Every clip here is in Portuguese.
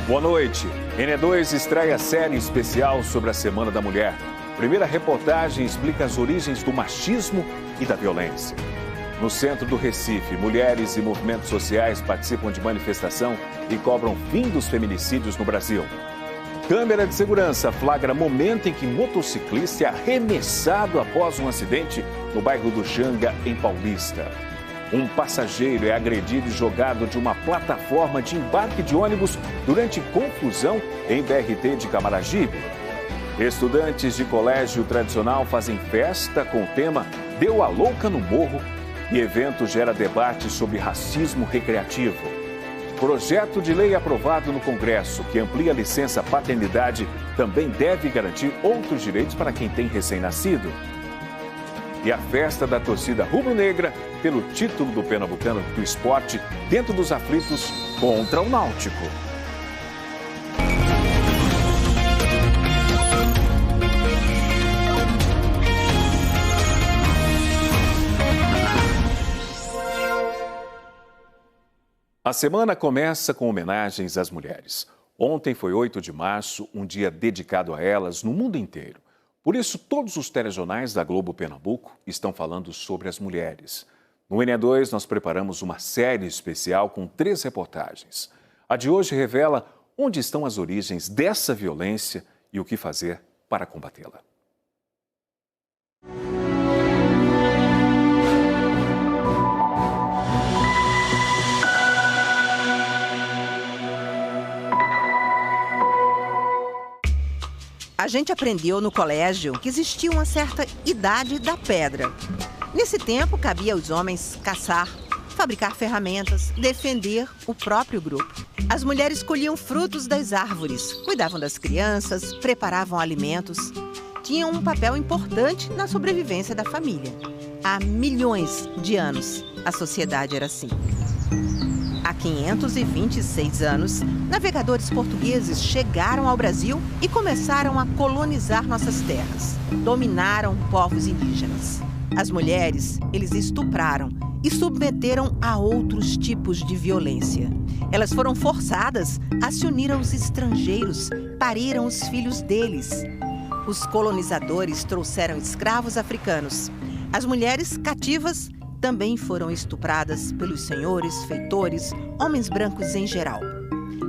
Boa noite. NE2 estreia série especial sobre a Semana da Mulher. Primeira reportagem explica as origens do machismo e da violência. No centro do Recife, mulheres e movimentos sociais participam de manifestação e cobram fim dos feminicídios no Brasil. Câmera de segurança flagra momento em que motociclista é arremessado após um acidente no bairro do Janga, em Paulista. Um passageiro é agredido e jogado de uma plataforma de embarque de ônibus durante confusão em BRT de Camaragibe. Estudantes de colégio tradicional fazem festa com o tema Deu a Louca no Morro e evento gera debate sobre racismo recreativo. Projeto de lei aprovado no Congresso que amplia a licença paternidade também deve garantir outros direitos para quem tem recém-nascido. E a festa da torcida rubro-negra pelo título do Pernambucano do Esporte dentro dos aflitos contra o Náutico. A semana começa com homenagens às mulheres. Ontem foi 8 de março, um dia dedicado a elas no mundo inteiro. Por isso, todos os telejornais da Globo Pernambuco estão falando sobre as mulheres. No NE2, nós preparamos uma série especial com 3 reportagens. A de hoje revela onde estão as origens dessa violência e o que fazer para combatê-la. A gente aprendeu no colégio que existia uma certa idade da pedra. Nesse tempo, cabia aos homens caçar, fabricar ferramentas, defender o próprio grupo. As mulheres colhiam frutos das árvores, cuidavam das crianças, preparavam alimentos. Tinham um papel importante na sobrevivência da família. Há milhões de anos, a sociedade era assim. Há 526 anos, navegadores portugueses chegaram ao Brasil e começaram a colonizar nossas terras. Dominaram povos indígenas. As mulheres, eles estupraram e submeteram a outros tipos de violência. Elas foram forçadas a se unir aos estrangeiros, pariram os filhos deles. Os colonizadores trouxeram escravos africanos. As mulheres cativas também foram estupradas pelos senhores, feitores, homens brancos em geral.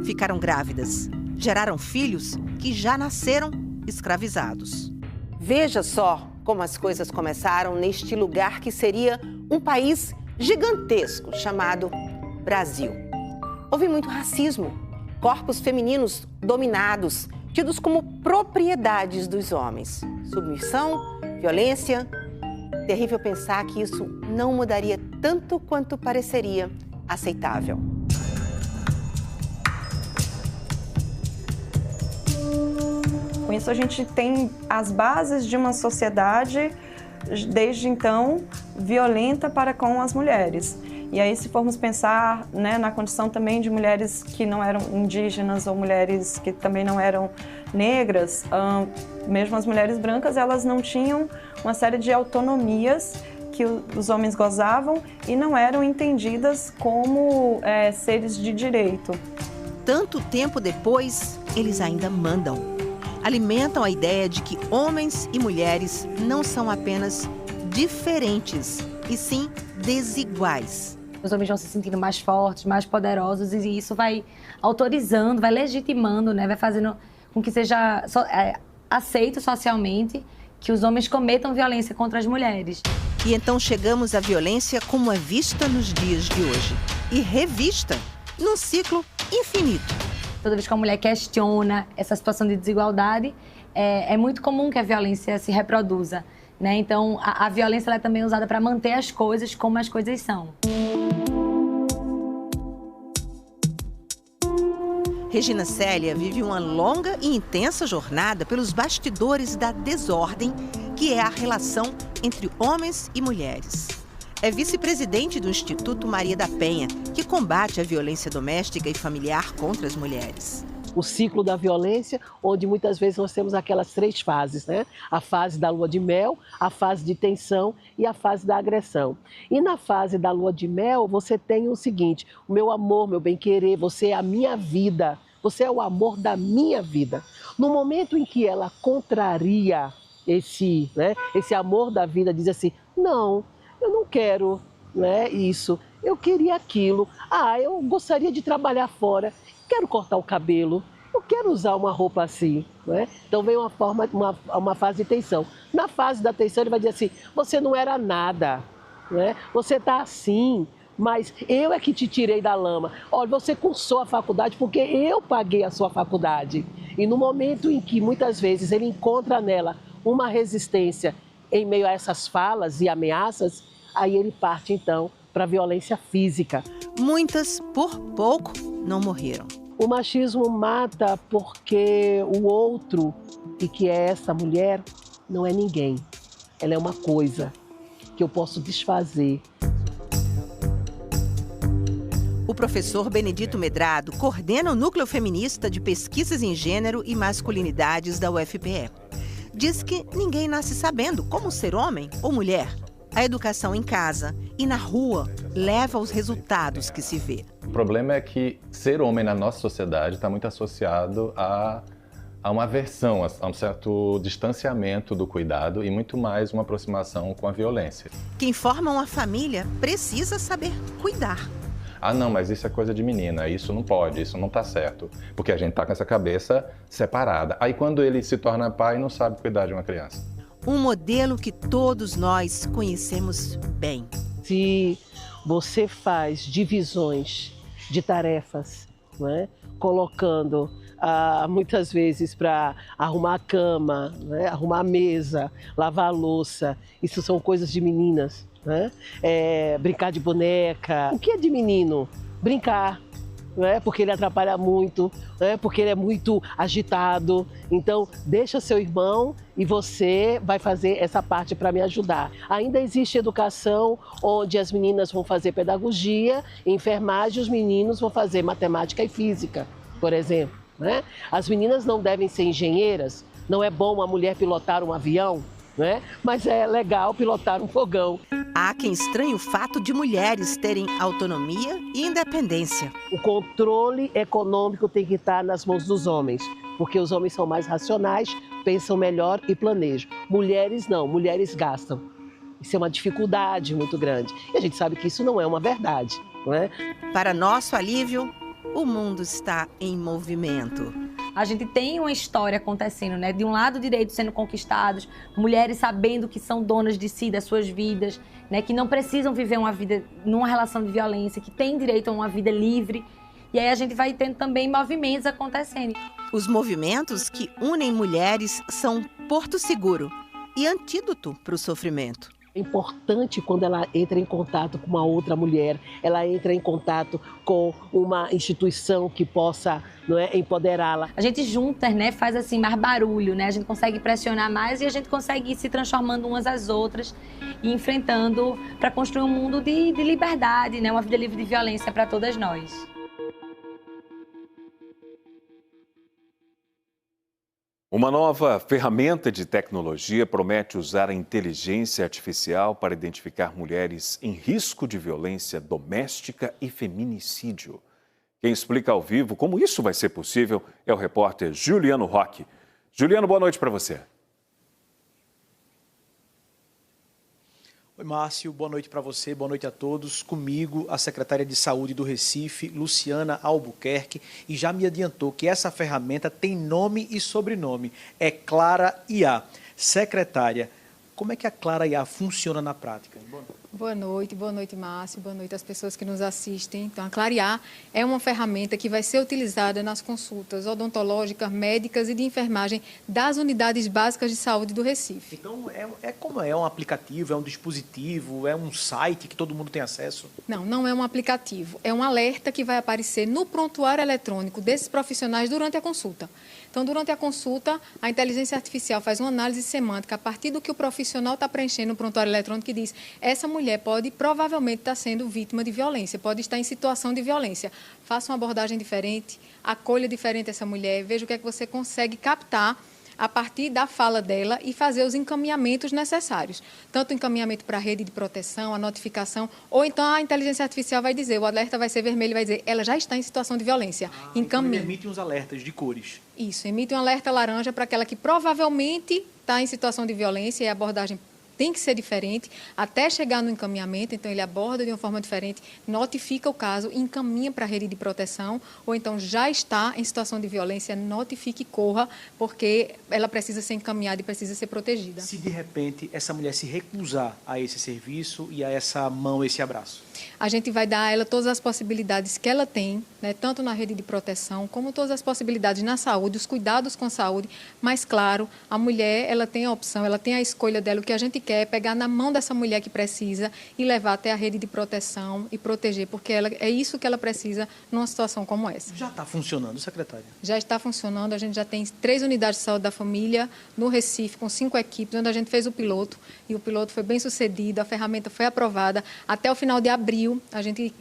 Ficaram grávidas, geraram filhos que já nasceram escravizados. Veja só como as coisas começaram neste lugar que seria um país gigantesco chamado Brasil. Houve muito racismo, corpos femininos dominados, tidos como propriedades dos homens. Submissão, violência. Terrível pensar que isso não mudaria tanto quanto pareceria aceitável. Com isso, a gente tem as bases de uma sociedade, desde então, violenta para com as mulheres. E aí, se formos pensar, né, na condição também de mulheres que não eram indígenas ou mulheres que também não eram negras, mesmo as mulheres brancas, elas não tinham uma série de autonomias que os homens gozavam e não eram entendidas como seres de direito. Tanto tempo depois, eles ainda mandam. Alimentam a ideia de que homens e mulheres não são apenas diferentes, e sim desiguais. Os homens vão se sentindo mais fortes, mais poderosos, e isso vai autorizando, vai legitimando, né? Vai fazendo com que seja aceito socialmente que os homens cometam violência contra as mulheres. E então chegamos à violência como é vista nos dias de hoje e revista num ciclo infinito. Toda vez que a mulher questiona essa situação de desigualdade, é muito comum que a violência se reproduza, né? Então, a violência ela é também usada para manter as coisas como as coisas são. Regina Célia vive uma longa e intensa jornada pelos bastidores da desordem, que é a relação entre homens e mulheres. É vice-presidente do Instituto Maria da Penha, que combate a violência doméstica e familiar contra as mulheres. O ciclo da violência, onde muitas vezes nós temos aquelas 3 fases, né? A fase da lua de mel, a fase de tensão e a fase da agressão. E na fase da lua de mel, você tem o seguinte: o meu amor, meu bem-querer, você é a minha vida. você é o amor da minha vida. No momento em que ela contraria esse amor da vida, diz assim, não, eu não quero, né, isso, eu queria aquilo, eu gostaria de trabalhar fora, quero cortar o cabelo, eu quero usar uma roupa assim, né? Então vem uma fase de tensão. Na fase da tensão ele vai dizer assim, você não era nada, né? Você está assim, mas eu é que te tirei da lama. Olha, você cursou a faculdade porque eu paguei a sua faculdade. E no momento em que muitas vezes ele encontra nela uma resistência em meio a essas falas e ameaças, aí ele parte então para a violência física. Muitas, por pouco, não morreram. O machismo mata porque o outro, e que é essa mulher, não é ninguém. Ela é uma coisa que eu posso desfazer. O professor Benedito Medrado coordena o Núcleo Feminista de Pesquisas em Gênero e Masculinidades da UFPE. Diz que ninguém nasce sabendo como ser homem ou mulher. A educação em casa e na rua leva aos resultados que se vê. O problema é que ser homem na nossa sociedade está muito associado a uma aversão, a um certo distanciamento do cuidado e muito mais uma aproximação com a violência. Quem forma uma família precisa saber cuidar. Não, mas isso é coisa de menina, isso não pode, isso não está certo. Porque a gente está com essa cabeça separada. Aí quando ele se torna pai, não sabe cuidar de uma criança. Um modelo que todos nós conhecemos bem. Se você faz divisões de tarefas, né? Colocando muitas vezes para arrumar a cama, né? Arrumar a mesa, lavar a louça, isso são coisas de meninas, né? Brincar de boneca. O que é de menino? Brincar. Né? Porque ele atrapalha muito, né? Porque ele é muito agitado. Então, deixa seu irmão e você vai fazer essa parte para me ajudar. Ainda existe educação onde as meninas vão fazer pedagogia, enfermagem, os meninos vão fazer matemática e física, por exemplo. Né? As meninas não devem ser engenheiras, não é bom uma mulher pilotar um avião, né? Mas é legal pilotar um fogão. Há quem estranhe o fato de mulheres terem autonomia e independência. O controle econômico tem que estar nas mãos dos homens, porque os homens são mais racionais, pensam melhor e planejam. Mulheres não, mulheres gastam. Isso é uma dificuldade muito grande. E a gente sabe que isso não é uma verdade, não é? Para nosso alívio, o mundo está em movimento. A gente tem uma história acontecendo, né? De um lado, direitos sendo conquistados, mulheres sabendo que são donas de si, das suas vidas, né? Que não precisam viver uma vida numa relação de violência, que têm direito a uma vida livre. E aí a gente vai tendo também movimentos acontecendo. Os movimentos que unem mulheres são porto seguro e antídoto para o sofrimento. É importante quando ela entra em contato com uma outra mulher, ela entra em contato com uma instituição que possa, não é, empoderá-la. A gente juntas, né, faz assim mais barulho, né? A gente consegue pressionar mais e a gente consegue ir se transformando umas às outras e enfrentando para construir um mundo de liberdade, né? Uma vida livre de violência para todas nós. Uma nova ferramenta de tecnologia promete usar a inteligência artificial para identificar mulheres em risco de violência doméstica e feminicídio. Quem explica ao vivo como isso vai ser possível é o repórter Juliano Roque. Juliano, boa noite para você. Oi, Márcio, boa noite para você, boa noite a todos. Comigo, a secretária de Saúde do Recife, Luciana Albuquerque, e já me adiantou que essa ferramenta tem nome e sobrenome, é Clara IA. Secretária, como é que a Clara IA funciona na prática? Boa noite, Márcio, boa noite às pessoas que nos assistem. Então, a Clara IA é uma ferramenta que vai ser utilizada nas consultas odontológicas, médicas e de enfermagem das unidades básicas de saúde do Recife. Então, como é um aplicativo, é um dispositivo, é um site que todo mundo tem acesso? Não é um aplicativo, é um alerta que vai aparecer no prontuário eletrônico desses profissionais durante a consulta. Então, durante a consulta, a inteligência artificial faz uma análise semântica a partir do que o profissional está preenchendo no prontuário eletrônico e diz: essa mulher pode provavelmente estar sendo vítima de violência, pode estar em situação de violência. Faça uma abordagem diferente, acolha diferente essa mulher, veja o que é que você consegue captar a partir da fala dela e fazer os encaminhamentos necessários. Tanto o encaminhamento para a rede de proteção, a notificação, ou então a inteligência artificial vai dizer, o alerta vai ser vermelho, vai dizer, ela já está em situação de violência. Encaminhe. Então emite uns alertas de cores. Isso, emite um alerta laranja para aquela que provavelmente está em situação de violência e a abordagem tem que ser diferente até chegar no encaminhamento. Então, ele aborda de uma forma diferente, notifica o caso, encaminha para a rede de proteção, ou então já está em situação de violência, notifique e corra, porque ela precisa ser encaminhada e precisa ser protegida. Se, de repente, essa mulher se recusar a esse serviço e a essa mão, esse abraço? A gente vai dar a ela todas as possibilidades que ela tem, né, tanto na rede de proteção, como todas as possibilidades na saúde, os cuidados com saúde. Mas, claro, a mulher, ela tem a opção, ela tem a escolha dela. O que a gente quer é pegar na mão dessa mulher que precisa e levar até a rede de proteção e proteger, porque é isso que ela precisa numa situação como essa. Já está funcionando, secretária? Já está funcionando. A gente já tem 3 unidades de saúde da família no Recife, com 5 equipes, onde a gente fez o piloto. E o piloto foi bem sucedido, a ferramenta foi aprovada. Até o final de abril, a gente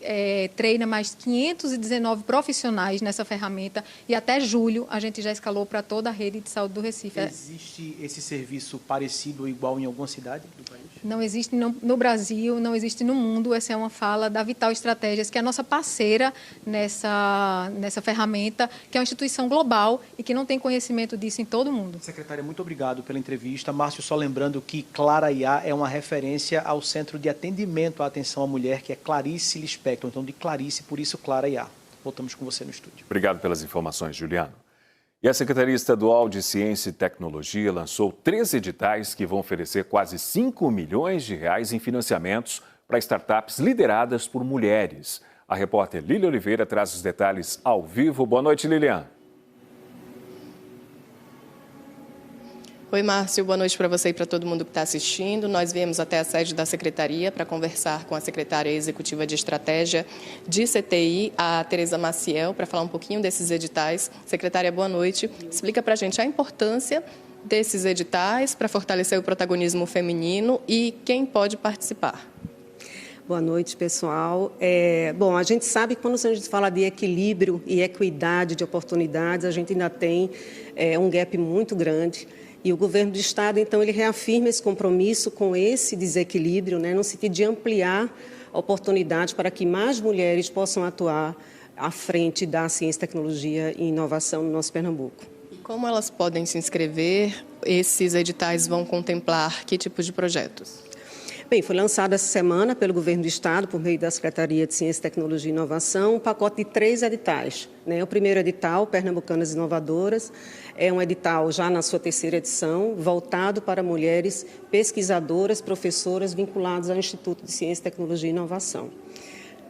treina mais 519 profissionais nessa ferramenta e até julho a gente já escalou para toda a rede de saúde do Recife. Existe esse serviço parecido ou igual em alguma cidade do país? Não existe no Brasil, não existe no mundo. Essa é uma fala da Vital Estratégias, que é a nossa parceira nessa ferramenta, que é uma instituição global e que não tem conhecimento disso em todo o mundo. Secretária, muito obrigado pela entrevista. Márcio, só lembrando que Clara IA é uma referência ao Centro de Atendimento à Atenção à Mulher, que é Clarice Lispector, então de Clarice, por isso Clara IA. Voltamos com você no estúdio. Obrigado pelas informações, Juliano. E a Secretaria Estadual de Ciência e Tecnologia lançou 3 editais que vão oferecer quase 5 milhões de reais em financiamentos para startups lideradas por mulheres. A repórter Lília Oliveira traz os detalhes ao vivo. Boa noite, Lilian. Oi, Márcio. Boa noite para você e para todo mundo que está assistindo. Nós viemos até a sede da Secretaria para conversar com a secretária executiva de estratégia de CTI, a Tereza Maciel, para falar um pouquinho desses editais. Secretária, boa noite. Explica para a gente a importância desses editais para fortalecer o protagonismo feminino e quem pode participar. Boa noite, pessoal. Bom, a gente sabe que quando a gente fala de equilíbrio e equidade de oportunidades, a gente ainda tem um gap muito grande. E o governo do Estado, então, ele reafirma esse compromisso com esse desequilíbrio, né, no sentido de ampliar oportunidades para que mais mulheres possam atuar à frente da ciência, tecnologia e inovação no nosso Pernambuco. Como elas podem se inscrever? Esses editais vão contemplar que tipos de projetos? Bem, foi lançado essa semana pelo Governo do Estado, por meio da Secretaria de Ciência, Tecnologia e Inovação, um pacote de 3 editais. O primeiro edital, Pernambucanas Inovadoras, é um edital já na sua 3ª edição, voltado para mulheres pesquisadoras, professoras vinculadas ao Instituto de Ciência, Tecnologia e Inovação.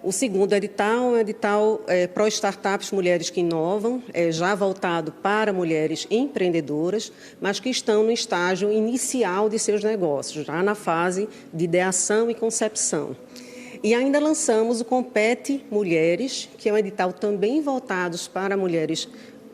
O segundo edital é um edital pró-startups Mulheres que Inovam, já voltado para mulheres empreendedoras, mas que estão no estágio inicial de seus negócios, já na fase de ideação e concepção. E ainda lançamos o Compete Mulheres, que é um edital também voltado para mulheres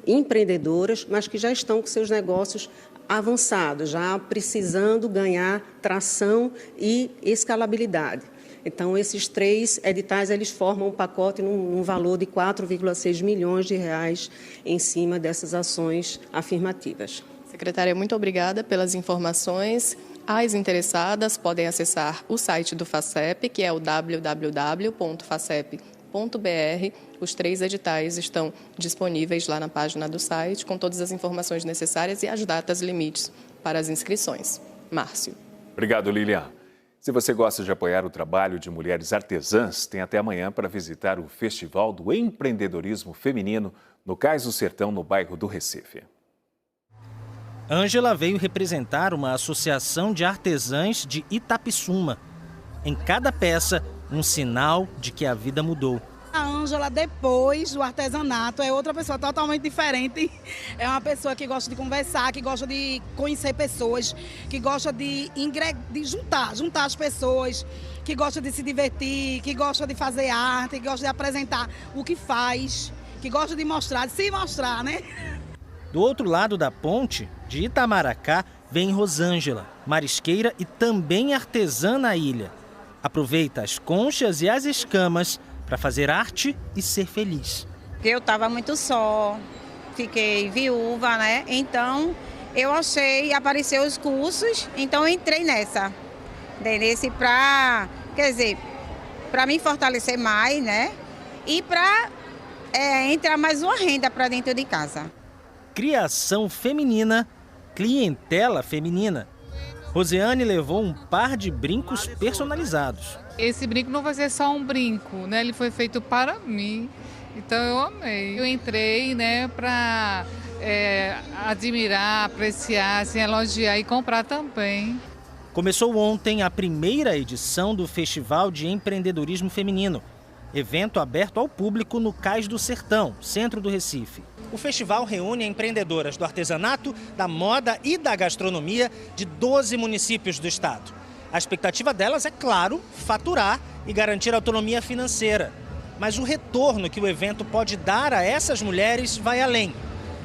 empreendedoras, mas que já estão com seus negócios avançados, já precisando ganhar tração e escalabilidade. Então, esses 3 editais, eles formam um pacote num valor de 4,6 milhões de reais em cima dessas ações afirmativas. Secretária, muito obrigada pelas informações. As interessadas podem acessar o site do FACEP, que é o www.facep.br. Os 3 editais estão disponíveis lá na página do site, com todas as informações necessárias e as datas limites para as inscrições. Márcio. Obrigado, Lilian. Se você gosta de apoiar o trabalho de mulheres artesãs, tem até amanhã para visitar o Festival do Empreendedorismo Feminino no Cais do Sertão, no bairro do Recife. Ângela veio representar uma associação de artesãs de Itapissuma. Em cada peça, um sinal de que a vida mudou. A Ângela, depois do artesanato, é outra pessoa totalmente diferente. É uma pessoa que gosta de conversar, que gosta de conhecer pessoas, que gosta de juntar as pessoas, que gosta de se divertir, que gosta de fazer arte, que gosta de apresentar o que faz, que gosta de mostrar, de se mostrar, né? Do outro lado da ponte, de Itamaracá, vem Rosângela, marisqueira e também artesã na ilha. Aproveita as conchas e as escamas para fazer arte e ser feliz. Eu estava muito só, fiquei viúva, né? Então eu achei, apareceu os cursos, então eu entrei nessa. Para, quer dizer, para me fortalecer mais, né? E para entrar mais uma renda para dentro de casa. Criação feminina, clientela feminina. Rosiane levou um par de brincos personalizados. Esse brinco não vai ser só um brinco, né? Ele foi feito para mim, então eu amei. Eu entrei, né, para admirar, apreciar, assim, elogiar e comprar também. Começou ontem a primeira edição do Festival de Empreendedorismo Feminino, evento aberto ao público no Cais do Sertão, centro do Recife. O festival reúne empreendedoras do artesanato, da moda e da gastronomia de 12 municípios do estado. A expectativa delas é, claro, faturar e garantir autonomia financeira. Mas o retorno que o evento pode dar a essas mulheres vai além.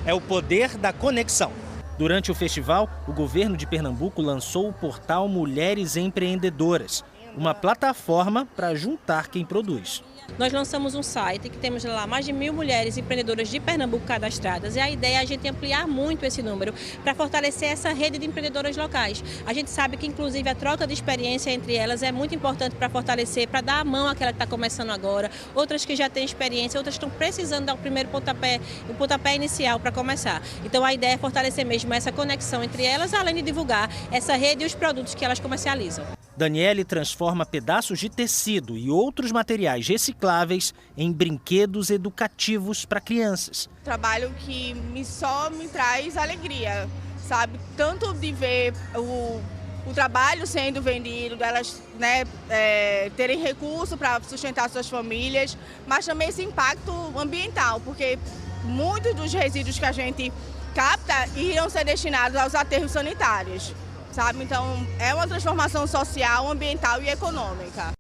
É o poder da conexão. Durante o festival, o governo de Pernambuco lançou o portal Mulheres Empreendedoras, uma plataforma para juntar quem produz. Nós lançamos um site que temos lá mais de 1.000 mulheres empreendedoras de Pernambuco cadastradas e a ideia é a gente ampliar muito esse número para fortalecer essa rede de empreendedoras locais. A gente sabe que inclusive a troca de experiência entre elas é muito importante para fortalecer, para dar a mão àquela que está começando agora, outras que já têm experiência, outras que estão precisando dar o primeiro pontapé, o pontapé inicial para começar. Então a ideia é fortalecer mesmo essa conexão entre elas, além de divulgar essa rede e os produtos que elas comercializam. Daniele transforma pedaços de tecido e outros materiais recicláveis em brinquedos educativos para crianças. Trabalho que só me traz alegria, sabe? Tanto de ver o trabalho sendo vendido, delas, né, terem recurso para sustentar suas famílias, mas também esse impacto ambiental, porque muitos dos resíduos que a gente capta iriam ser destinados aos aterros sanitários. Sabe? Então, é uma transformação social, ambiental e econômica.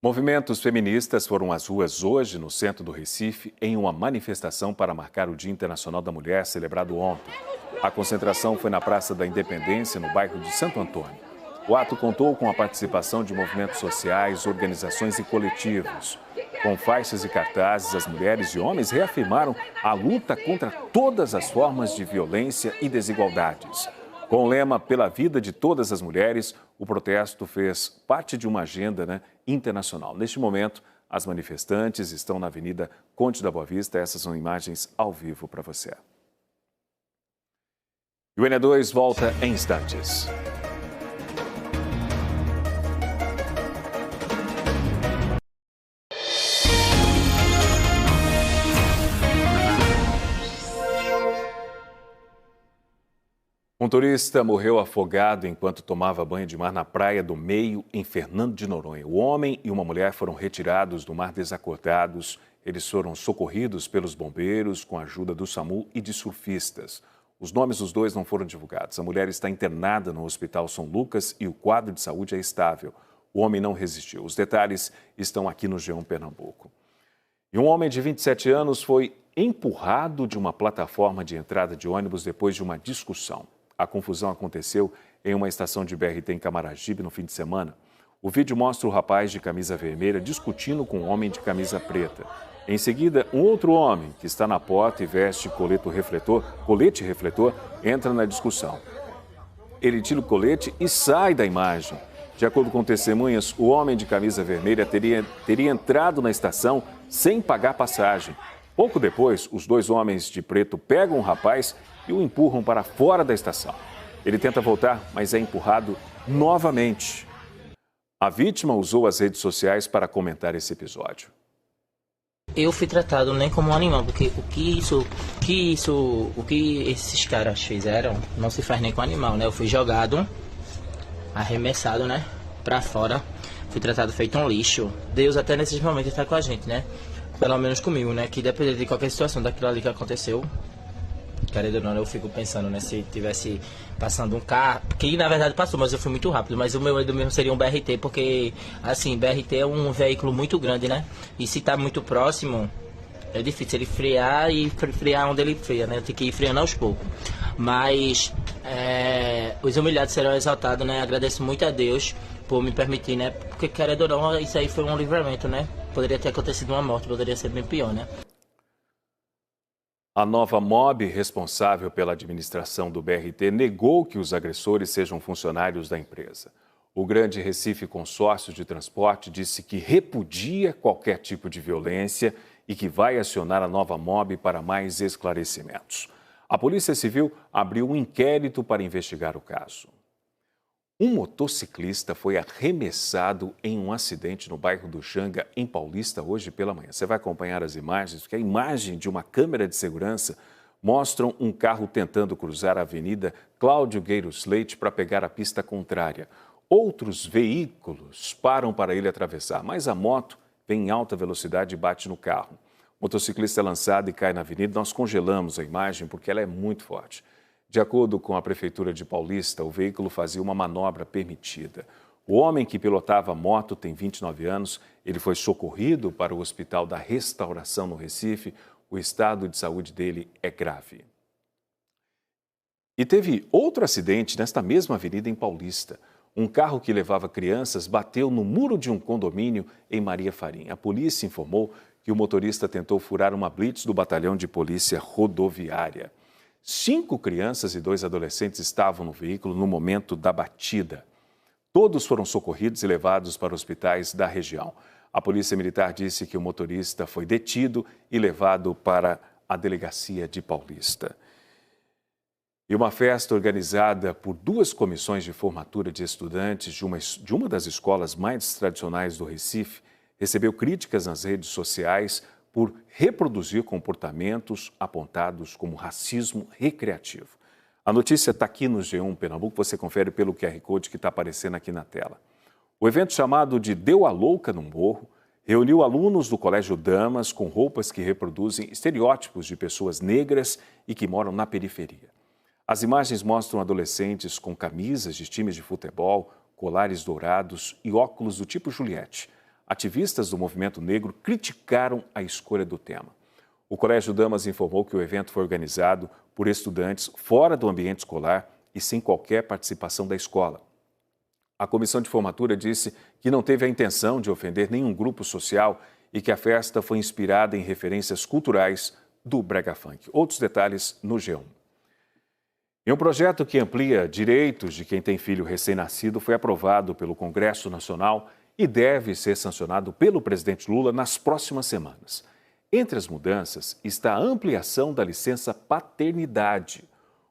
Movimentos feministas foram às ruas hoje, no centro do Recife, em uma manifestação para marcar o Dia Internacional da Mulher, celebrado ontem. A concentração foi na Praça da Independência, no bairro de Santo Antônio. O ato contou com a participação de movimentos sociais, organizações e coletivos. Com faixas e cartazes, as mulheres e homens reafirmaram a luta contra todas as formas de violência e desigualdades. Com o lema Pela Vida de Todas as Mulheres, o protesto fez parte de uma agenda internacional. Neste momento, as manifestantes estão na Avenida Conde da Boa Vista. Essas são imagens ao vivo para você. E o ENE2 volta em instantes. Um turista morreu afogado enquanto tomava banho de mar na Praia do Meio, em Fernando de Noronha. O homem e uma mulher foram retirados do mar desacordados. Eles foram socorridos pelos bombeiros com a ajuda do SAMU e de surfistas. Os nomes dos dois não foram divulgados. A mulher está internada no Hospital São Lucas e o quadro de saúde é estável. O homem não resistiu. Os detalhes estão aqui no G1 Pernambuco. E um homem de 27 anos foi empurrado de uma plataforma de entrada de ônibus depois de uma discussão. A confusão aconteceu em uma estação de BRT em Camaragibe no fim de semana. O vídeo mostra o rapaz de camisa vermelha discutindo com um homem de camisa preta. Em seguida, um outro homem, que está na porta e veste colete refletor, entra na discussão. Ele tira o colete e sai da imagem. De acordo com testemunhas, o homem de camisa vermelha teria entrado na estação sem pagar passagem. Pouco depois, os dois homens de preto pegam o rapaz e o empurram para fora da estação. Ele tenta voltar, mas é empurrado novamente. A vítima usou as redes sociais para comentar esse episódio. Eu fui tratado nem como um animal, porque o que esses caras fizeram não se faz nem com animal, né? Eu fui jogado, arremessado, né, pra fora, fui tratado feito um lixo. Deus até nesses momentos está com a gente, né? Pelo menos comigo, né? Que dependendo de qualquer situação daquilo ali que aconteceu, querendo ou não, eu fico pensando, né? Se tivesse passando um carro, que na verdade passou, mas eu fui muito rápido. Mas o meu medo mesmo seria um BRT, porque, assim, BRT é um veículo muito grande, né? E se tá muito próximo, é difícil ele frear e frear onde ele freia, né? Tem que ir freando aos poucos. Mas os humilhados serão exaltados, né? Agradeço muito a Deus por me permitir, né? Porque, querendo ou não, isso aí foi um livramento, né? Poderia ter acontecido uma morte, poderia ser bem pior, né? A Nova Mob, responsável pela administração do BRT, negou que os agressores sejam funcionários da empresa. O Grande Recife Consórcio de Transporte disse que repudia qualquer tipo de violência e que vai acionar a Nova Mob para mais esclarecimentos. A Polícia Civil abriu um inquérito para investigar o caso. Um motociclista foi arremessado em um acidente no bairro do Janga, em Paulista, hoje pela manhã. Você vai acompanhar as imagens, porque a imagem de uma câmera de segurança mostram um carro tentando cruzar a Avenida Cláudio Gueiros Leite para pegar a pista contrária. Outros veículos param para ele atravessar, mas a moto vem em alta velocidade e bate no carro. O motociclista é lançado e cai na avenida. Nós congelamos a imagem porque ela é muito forte. De acordo com a Prefeitura de Paulista, o veículo fazia uma manobra permitida. O homem que pilotava a moto tem 29 anos. Ele foi socorrido para o Hospital da Restauração no Recife. O estado de saúde dele é grave. E teve outro acidente nesta mesma avenida em Paulista. Um carro que levava crianças bateu no muro de um condomínio em Maria Farinha. A polícia informou que o motorista tentou furar uma blitz do Batalhão de Polícia Rodoviária. 5 crianças e 2 adolescentes estavam no veículo no momento da batida. Todos foram socorridos e levados para hospitais da região. A Polícia Militar disse que o motorista foi detido e levado para a delegacia de Paulista. E uma festa organizada por 2 comissões de formatura de estudantes de uma das escolas mais tradicionais do Recife recebeu críticas nas redes sociais por reproduzir comportamentos apontados como racismo recreativo. A notícia está aqui no G1 Pernambuco, você confere pelo QR Code que está aparecendo aqui na tela. O evento chamado de Deu a Louca no Morro reuniu alunos do Colégio Damas com roupas que reproduzem estereótipos de pessoas negras e que moram na periferia. As imagens mostram adolescentes com camisas de times de futebol, colares dourados e óculos do tipo Juliette. Ativistas do movimento negro criticaram a escolha do tema. O Colégio Damas informou que o evento foi organizado por estudantes fora do ambiente escolar e sem qualquer participação da escola. A comissão de formatura disse que não teve a intenção de ofender nenhum grupo social e que a festa foi inspirada em referências culturais do brega funk. Outros detalhes no G1. E um projeto que amplia direitos de quem tem filho recém-nascido foi aprovado pelo Congresso Nacional e deve ser sancionado pelo presidente Lula nas próximas semanas. Entre as mudanças está a ampliação da licença paternidade,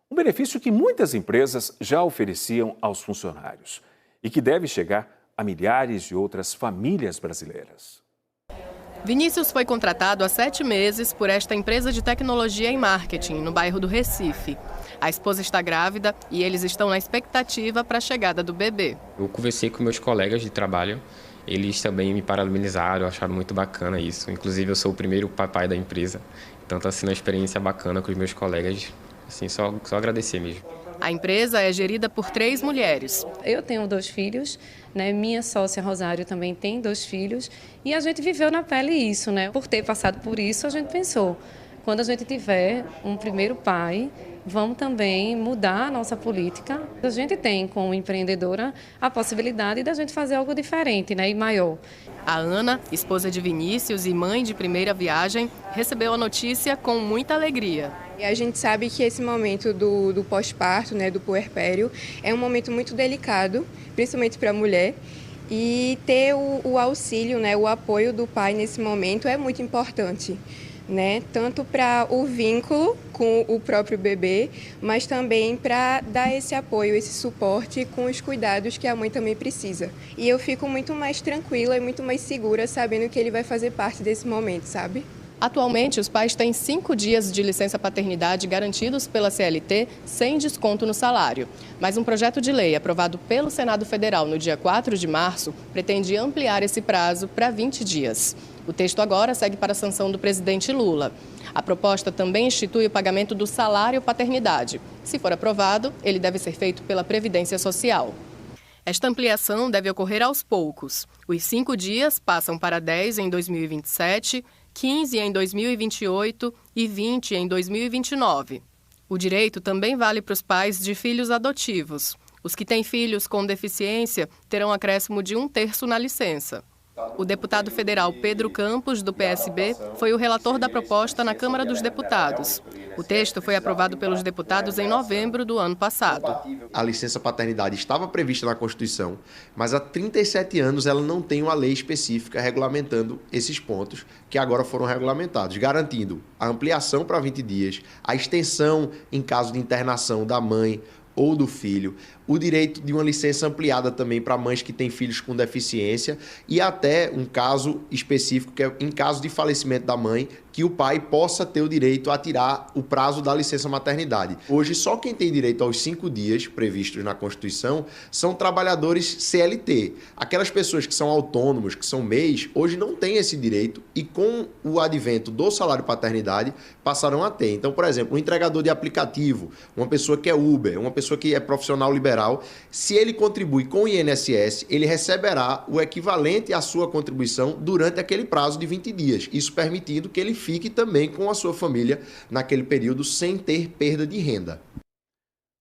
um benefício que muitas empresas já ofereciam aos funcionários e que deve chegar a milhares de outras famílias brasileiras. Vinícius foi contratado há 7 meses por esta empresa de tecnologia e marketing no bairro do Recife. A esposa está grávida e eles estão na expectativa para a chegada do bebê. Eu conversei com meus colegas de trabalho, eles também me parabenizaram, acharam muito bacana isso. Inclusive eu sou o primeiro papai da empresa, então está sendo uma experiência bacana com os meus colegas, assim, só agradecer mesmo. A empresa é gerida por 3 mulheres. Eu tenho 2 filhos, né? Minha sócia Rosário também tem 2 filhos e a gente viveu na pele isso, né? Por ter passado por isso, a gente pensou, quando a gente tiver um primeiro pai, vamos também mudar a nossa política. A gente tem, como empreendedora, a possibilidade da gente fazer algo diferente, né? E maior. A Ana, esposa de Vinícius e mãe de primeira viagem, recebeu a notícia com muita alegria. E a gente sabe que esse momento do pós-parto, né, do puerpério, é um momento muito delicado, principalmente para a mulher. E ter o auxílio, né, o apoio do pai nesse momento é muito importante, né? Tanto para o vínculo com o próprio bebê, mas também para dar esse apoio, esse suporte com os cuidados que a mãe também precisa. E eu fico muito mais tranquila e muito mais segura sabendo que ele vai fazer parte desse momento, sabe? Atualmente, os pais têm 5 dias de licença paternidade garantidos pela CLT, sem desconto no salário. Mas um projeto de lei aprovado pelo Senado Federal no dia 4 de março pretende ampliar esse prazo para 20 dias. O texto agora segue para a sanção do presidente Lula. A proposta também institui o pagamento do salário paternidade. Se for aprovado, ele deve ser feito pela Previdência Social. Esta ampliação deve ocorrer aos poucos. Os 5 dias passam para 10 em 2027, 15 em 2028 e 20 em 2029. O direito também vale para os pais de filhos adotivos. Os que têm filhos com deficiência terão acréscimo de 1/3 na licença. O deputado federal Pedro Campos, do PSB, foi o relator da proposta na Câmara dos Deputados. O texto foi aprovado pelos deputados em novembro do ano passado. A licença paternidade estava prevista na Constituição, mas há 37 anos ela não tem uma lei específica regulamentando esses pontos que agora foram regulamentados, garantindo a ampliação para 20 dias, a extensão em caso de internação da mãe ou do filho, o direito de uma licença ampliada também para mães que têm filhos com deficiência e até um caso específico que é em caso de falecimento da mãe, que o pai possa ter o direito a tirar o prazo da licença maternidade. Hoje, só quem tem direito aos 5 dias previstos na Constituição são trabalhadores CLT. Aquelas pessoas que são autônomos, que são MEIs, hoje não têm esse direito e com o advento do salário paternidade passarão a ter. Então, por exemplo, um entregador de aplicativo, uma pessoa que é Uber, uma pessoa que é profissional liberal, se ele contribui com o INSS, ele receberá o equivalente à sua contribuição durante aquele prazo de 20 dias. Isso permitindo que ele fique também com a sua família naquele período sem ter perda de renda.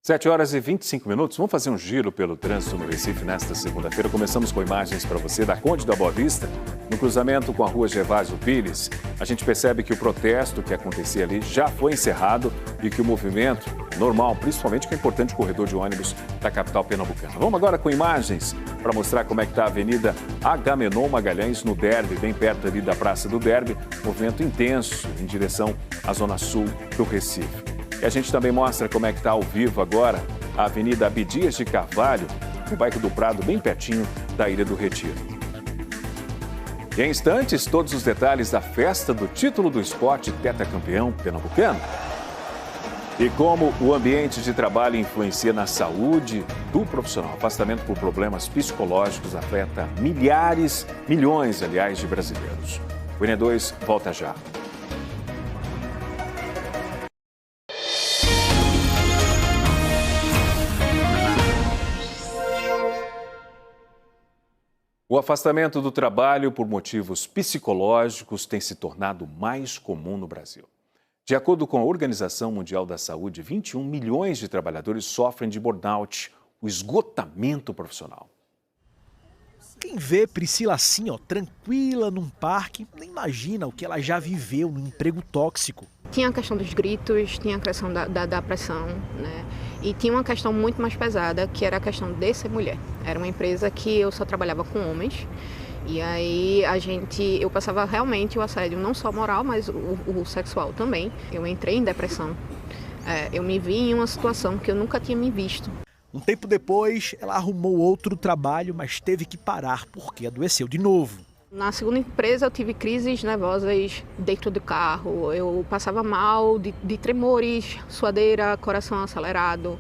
7 horas e 25 minutos. Vamos fazer um giro pelo trânsito no Recife nesta segunda-feira. Começamos com imagens para você da Conde da Boa Vista, no cruzamento com a rua Gervásio Pires. A gente percebe que o protesto que acontecia ali já foi encerrado e que o movimento normal, principalmente que é importante o corredor de ônibus da capital pernambucana. Vamos agora com imagens para mostrar como é que está a Avenida Agamenon Magalhães, no Derby, bem perto ali da Praça do Derby. Movimento intenso em direção à zona sul do Recife. E a gente também mostra como é que está ao vivo agora a Avenida Abdias de Carvalho, no bairro do Prado, bem pertinho da Ilha do Retiro. E em instantes, todos os detalhes da festa do título do esporte tetracampeão pernambucano. E como o ambiente de trabalho influencia na saúde do profissional. Afastamento por problemas psicológicos afeta milhões, aliás, de brasileiros. O INE2 volta já. O afastamento do trabalho por motivos psicológicos tem se tornado mais comum no Brasil. De acordo com a Organização Mundial da Saúde, 21 milhões de trabalhadores sofrem de burnout, o esgotamento profissional. Quem vê Priscila assim, tranquila num parque, nem imagina o que ela já viveu num emprego tóxico. Tinha a questão dos gritos, tinha a questão da pressão, né? E tinha uma questão muito mais pesada, que era a questão de ser mulher. Era uma empresa que eu só trabalhava com homens. E aí eu passava realmente o assédio, não só moral, mas o sexual também. Eu entrei em depressão. Eu me vi em uma situação que eu nunca tinha me visto. Um tempo depois, ela arrumou outro trabalho, mas teve que parar porque adoeceu de novo. Na segunda empresa eu tive crises nervosas dentro do carro, eu passava mal de tremores, suadeira, coração acelerado.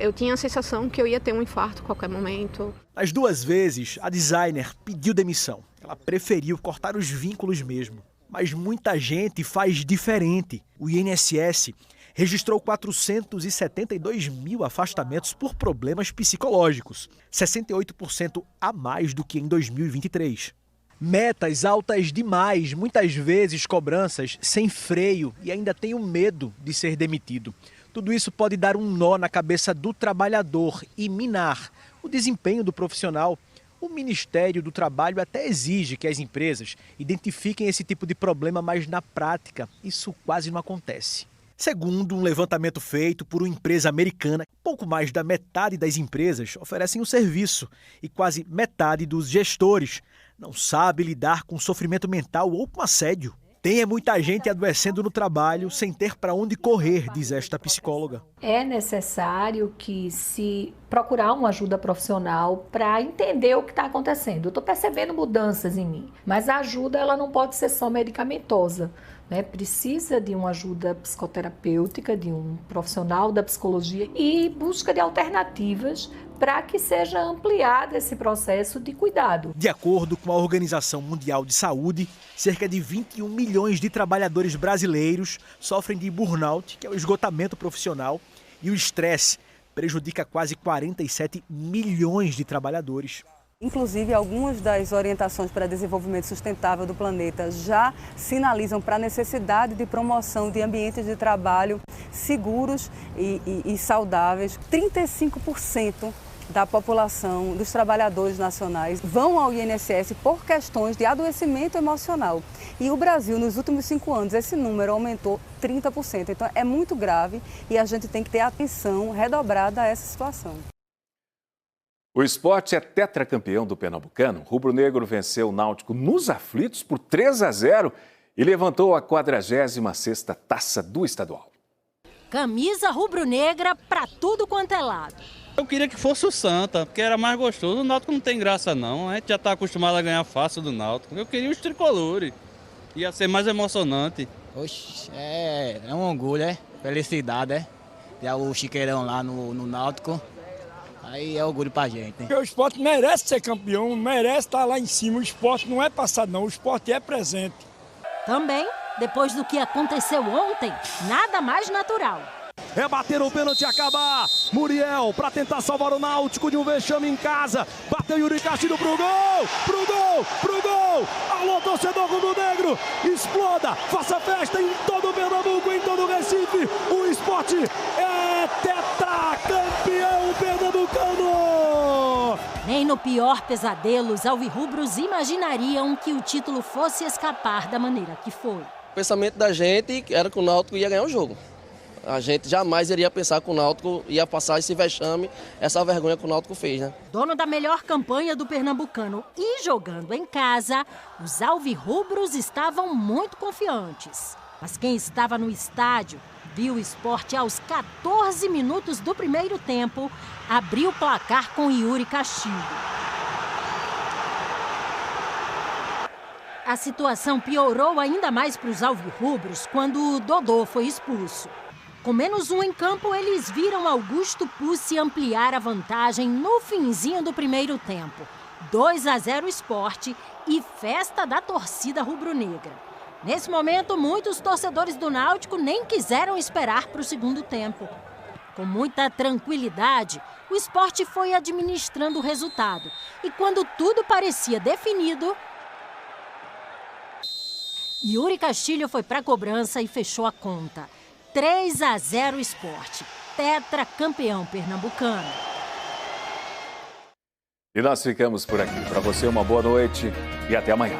Eu tinha a sensação que eu ia ter um infarto a qualquer momento. As 2 vezes, a designer pediu demissão. Ela preferiu cortar os vínculos mesmo. Mas muita gente faz diferente. O INSS registrou 472 mil afastamentos por problemas psicológicos, 68% a mais do que em 2023. Metas altas demais, muitas vezes cobranças sem freio e ainda tem o medo de ser demitido. Tudo isso pode dar um nó na cabeça do trabalhador e minar o desempenho do profissional. O Ministério do Trabalho até exige que as empresas identifiquem esse tipo de problema, mas na prática isso quase não acontece. Segundo um levantamento feito por uma empresa americana, pouco mais da metade das empresas oferecem o serviço e quase metade dos gestores não sabe lidar com sofrimento mental ou com assédio. Tem muita gente adoecendo no trabalho sem ter para onde correr, diz esta psicóloga. É necessário que se procurar uma ajuda profissional para entender o que está acontecendo. Eu estou percebendo mudanças em mim, mas a ajuda ela não pode ser só medicamentosa, né? Precisa de uma ajuda psicoterapêutica, de um profissional da psicologia e busca de alternativas para que seja ampliado esse processo de cuidado. De acordo com a Organização Mundial de Saúde, cerca de 21 milhões de trabalhadores brasileiros sofrem de burnout, que é o esgotamento profissional, e o estresse prejudica quase 47 milhões de trabalhadores. Inclusive, algumas das orientações para desenvolvimento sustentável do planeta já sinalizam para a necessidade de promoção de ambientes de trabalho seguros e saudáveis. 35% da população, dos trabalhadores nacionais, vão ao INSS por questões de adoecimento emocional. E o Brasil, nos últimos 5 anos, esse número aumentou 30%. Então, é muito grave e a gente tem que ter atenção redobrada a essa situação. O Sport é tetracampeão do Pernambucano. O rubro-negro venceu o Náutico nos aflitos por 3-0 e levantou a 46ª taça do estadual. Camisa rubro-negra para tudo quanto é lado. Eu queria que fosse o Santa, porque era mais gostoso. O Náutico não tem graça não, a gente já está acostumado a ganhar fácil do Náutico. Eu queria os tricolores, ia ser mais emocionante. Oxe, é um orgulho, felicidade, Já o Chiqueirão lá no Náutico. Aí é orgulho pra gente. Porque o Sport merece ser campeão, merece estar lá em cima. O Sport não é passado não, o Sport é presente. Também, depois do que aconteceu ontem, nada mais natural. É bater o pênalti e acabar. Muriel para tentar salvar o Náutico de um vexame em casa. Bateu Yuri Castilho pro gol, pro gol, pro gol. Alô, torcedor rubro-negro, exploda, faça festa em todo o Pernambuco, em todo o Recife. O Sport é tetracampeão pernambucano. Nem no pior pesadelo, os alvirrubros imaginariam que o título fosse escapar da maneira que foi. O pensamento da gente era que o Náutico ia ganhar o jogo. A gente jamais iria pensar que o Náutico ia passar esse vexame, essa vergonha que o Náutico fez, né? Dono da melhor campanha do Pernambucano e jogando em casa, os alvirrubros estavam muito confiantes. Mas quem estava no estádio viu o Sport aos 14 minutos do primeiro tempo abrir o placar com Yuri Castilho. A situação piorou ainda mais para os alvirrubros quando o Dodô foi expulso. Com -1 em campo, eles viram Augusto Pucci ampliar a vantagem no finzinho do primeiro tempo. 2-0 Sport e festa da torcida rubro-negra. Nesse momento, muitos torcedores do Náutico nem quiseram esperar para o segundo tempo. Com muita tranquilidade, o Sport foi administrando o resultado. E quando tudo parecia definido, Yuri Castilho foi para a cobrança e fechou a conta. 3-0 Sport, tetracampeão pernambucano. E nós ficamos por aqui. Para você, uma boa noite e até amanhã.